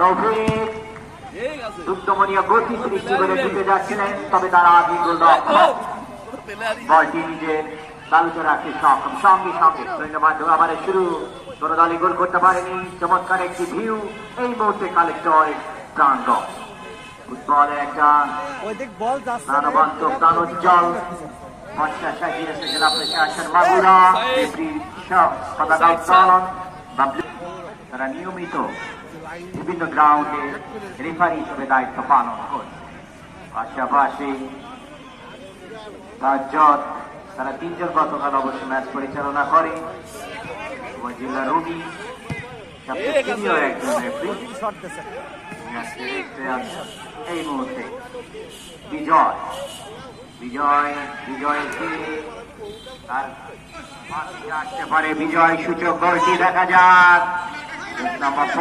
তৌফিক উদ্যমনীয় গতি সৃষ্টি করে ঢুকে যাচ্ছিলেন, তবে তারা আগে গোলরক্ষক বলটি নিজের তালুতে রাখতে সক্ষম। সঙ্গে সঙ্গে মাধ্যমে আবার শুরু, কোন দলই গোল করতে পারেনি। চমৎকার একটি ভিউ এই মুহূর্তে কালেক্টর প্রাঙ্গণ। ফুটবলের একটা প্রাণবন্ত প্রাণোজ্জ্বল পঞ্চাশ জেলা প্রশাসন মাগুরা পতাকা উত্তোলন। তারা নিয়মিত বিভিন্ন গ্রাউন্ডে রেফারি হিসেবে দায়িত্ব পালন করে। পাশাপাশি তারা তিনজন গতকাল অবশ্য ম্যাচ পরিচালনা করে। জেলা রবি সিনিয়র একজন রেফারি এই মুহূর্তে বিজয় সূচক গোলটি দেখা যাক।